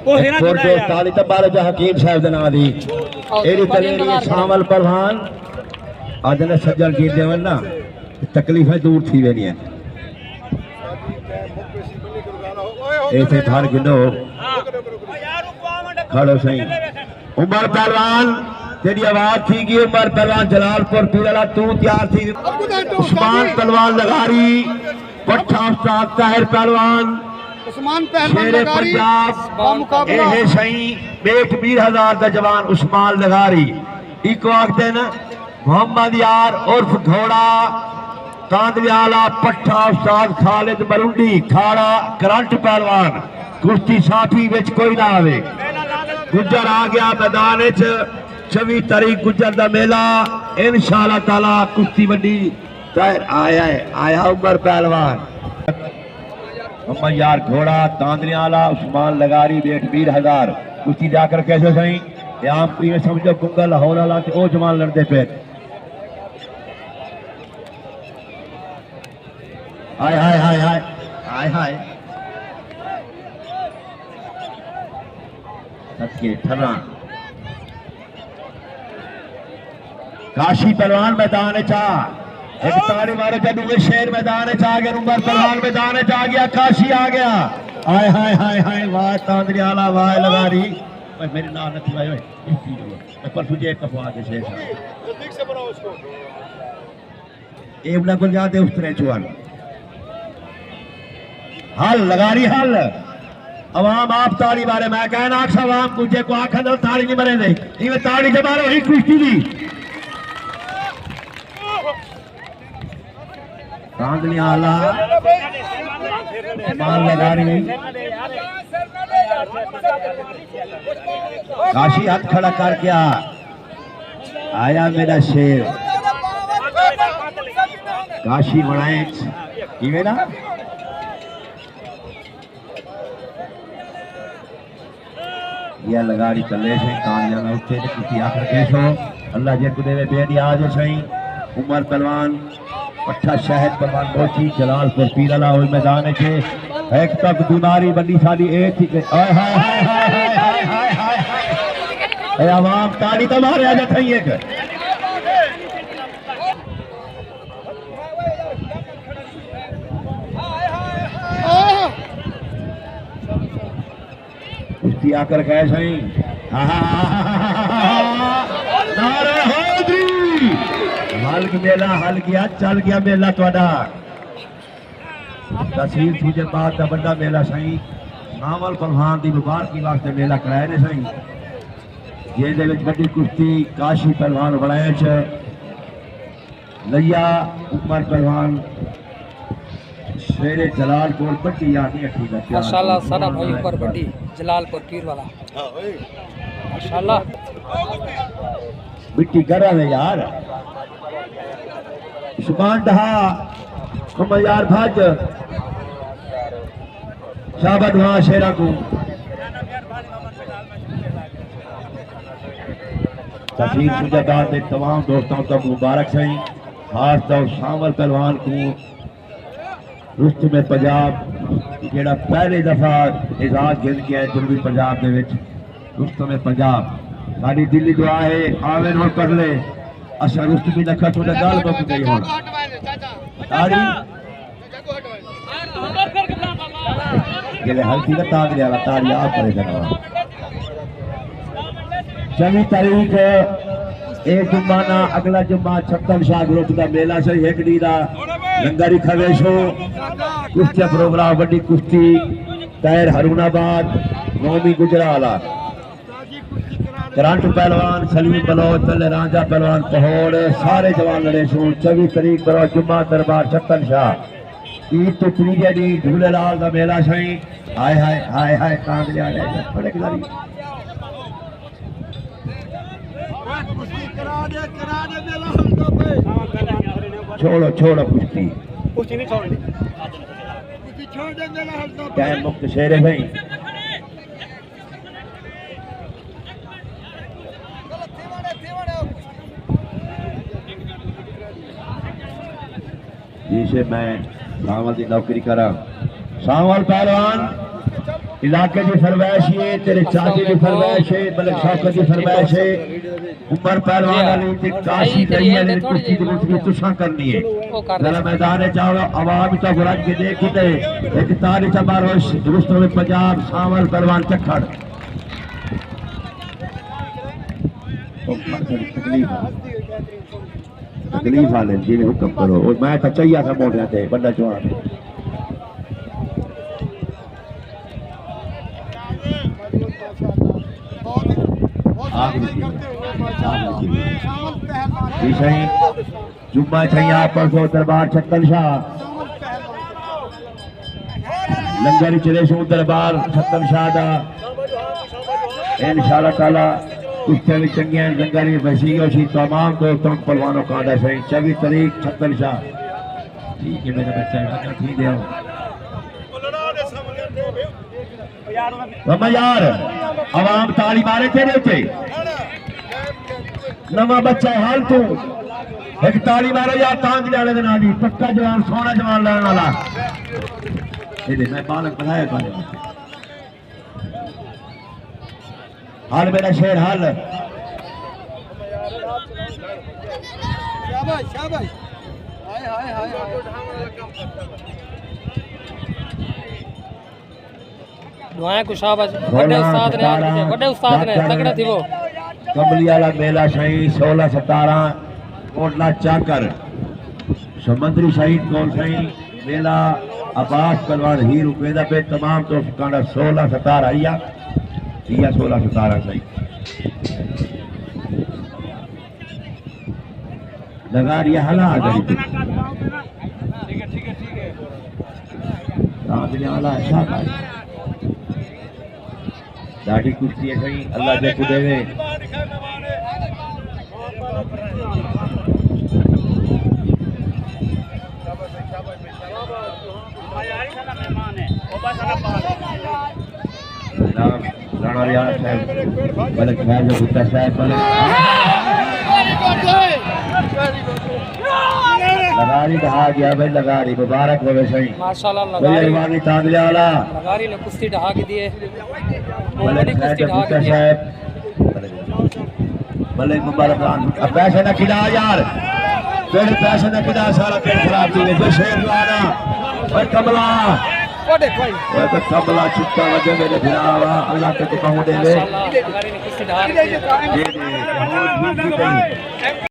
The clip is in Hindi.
ताली तबारे जो हकीम साहब दे नाम दी एडी तलेरी शामल पहलवान आज ने सज्जल जीत देवन ना तकलीफें दूर थी वेनी है ऐसे थार गिनो खड़ो सही उमर पहलवान तेरी आवाज थी कि उमर पहलवान जलालपुर पीरला तू तैयार थी उस्मान पहलवान लगारी पट्ठा उस्ताद ताहिर पहलवान उस्मान पहलवान शेरे पंजाब एहे सही बेट 20,000 दा जवान उस्मान लगारी इको आखते न मोहम्मद यार उर्फ घोड़ा कांदव्याला पट्ठा उस्ताद खालिद बरुंडी खाड़ा करंट पहलवान कुश्ती साफी विच कोई ना आवे गुजर आ गया मैदान 26 तारीख गुजर दा मेला इंशाअल्लाह ताला कुश्ती वड्डी आया उमर पहलवान मोहम्मद यार घोड़ा तांदनियाला उस्मान लगारी बेट 20,000 कुश्ती जाकर कैसे सही आम प्रिय समझो कुंगल लाहौर वाला ओ जमान लड़ते पे हाय हाय हाय हाय हाय हाय सत्य ठना काशी पहलवान मैदान चा एक ताड़ी मारे जदू शेर मैदान चा गया उमर पहलवान मैदान चा गया काशी आ गया हाय हाय हाय हाय वाह तांदनियाला वाह लगारी मेरे नाम नहीं भाई मैं परसों जे कपवा के शेर ठीक से बनाओ उसको एवना को जाते उस तरह चुआन हल लगारी हल अवाम आप ताड़ी मारे मैं कहना आखा अवाम कुछ को आखा दो ताड़ी नहीं मरे दे इवे ताड़ी के मारो ही कुश्ती दी तांदनियाला माल लगारी काशी हाथ खड़ा करके आया मेरा शेर काशी बनाए इवे ना यह लगाड़ी चले से कान जाना उठे तो किसी आखिर केसो अल्लाह जे कुदे वे बेदी आज सही उमर पहलवान पट्ठा शहद पहलवान बोची जलालपुर पीरला होल मैदान के एक तक दुनारी बंदी साली ए थी हाय हाय हाय हाय हाय हाय हाय हाय आवाम ताली तो मारे आज थई एक कुश्ती आकर गए सही नारे हैदरी हल मेला हल गया चल गया मेला ਤੁਹਾਡਾ तहसील सूजे बाद का बड़ा मेला सही शामल पहलवान की मुबारकी वास्ते मेला कराए ने सही जिहदे विच बड़ी कुश्ती काशी पहलवान वड़ैच लैया उमर पहलवान शेरे जलालपुर बड़ी यानी अठी दा माशाल्लाह सारा भाई ऊपर बड़ी जलालपुर पीर वाला माशाल्लाह मिट्टी करा ले यार उस्मान दहा मोहम्मद यार भाज शाबाद वहां शेरा को तस्वीर सुजाबाद के तमाम दोस्तों को मुबारक सही खास तौर शामल पहलवान को रुस्त में पंजाब जेड़ा पहली दफा एजाज गिन के है जनूबी पंजाब के विच रुस्त में पंजाब साडी दिल्ली दुआ है आवे न कर ले अच्छा रुस्त भी नखा तो गाल मुक गई हो ताड़ी ये हल्की का ताड़ी वाला ताड़ी आप करे करवा 26 तारीख एक जुम्माना अगला जुम्मा छप्पन शाह ग्रुप का मेला से एक डी का लंगरी खवेशो कुश्ती प्रोग्राम बड़ी कुश्ती तैर हरुणाबाद नौमी गुजराला करंट पहलवान सलीम बलोच रांझा पहलवान पहोड़ सारे जवान लड़े सो 24 तारीख पर जुम्मा दरबार छप्पन शाह ईद तो त्रीजे डी झूलेलाल का मेला सही हाय हाय हाय हाय कांगलिया बड़े खिलाड़ी छोड़ो छोड़ो कुश्ती नहीं छोड़नी कुश्ती छोड़ दे मेला हल्का टाइम मुक्त शेरे भाई जिसे मैं सावल की नौकरी करा सावल पहलवान इलाके की फरमाइश है, तेरे चाचे की फरमाइश है, मलिक शौकत की फरमाइश है, उमर पहलवान वाली ते काशी रही है कुश्ती की मुझे तुसा करनी है। जरा मैदान में जाओ आवाम तो गुराज के देखी ते एक तारीख बार दुरुस्त में पंजाब सावल पहलवान चखड़ तकलीफ वाले जी ने हुक्म करो और मैं तो चाहिए था मोटे थे बंदा जवान जुम्मा छैया परसों दरबार छत्तल शाह लंगर चले सो दरबार छत्तल शाह दा इंशाअल्लाह ताला कुश्तियां भी चंगियां लंगर भी वसीओ सी तमाम दोस्तों पहलवानों का आदा सही 24 तारीख छत्तल शाह ठीक है मेरा बच्चा ठीक है यार आवाम ताली मारे तेरे उते नवा बच्चा हाल तू एक ताली मारो यार तांग जाने देना दी पक्का जवान सोना जवान लेने वाला ये मैं बालक बनाया बाले हाल मेरा शेर हाल शाबाश शाबाश हाय हाय हाय दुआएं को शाबाश बड़े उस्ताद ने तगड़ा थी वो कमली वाला मेला शाही 16-17 कोटला चाकर समुद्री शहीद कौन सही मेला अब्बास पहलवान ही रुपये पे तमाम तो 16-17 आइया 16-17 सही लगा रही हला आ गई शाबाश दाढ़ी कुश्ती है सही अल्लाह जब देवे राणा रियाज साहब मलिक खैर जो गुप्ता साहब लगारी ढहा गया भाई लगारी मुबारक हो गए सही माशाल्लाह लगारी तांदले वाला लगारी ने कुश्ती ढहा के दिए मलिक खैर जो गुप्ता साहब मलिक मुबारक अब पैसे ना खिला यार तेरे पैसे ना खिला सारा पेट खराब थी जो शेर लाना ओए कमला ओए तो कमला चित्ता वजह मेरे फिरावा अल्लाह के तो कहूं दे ले लगारी ने कुश्ती ढहा के दिए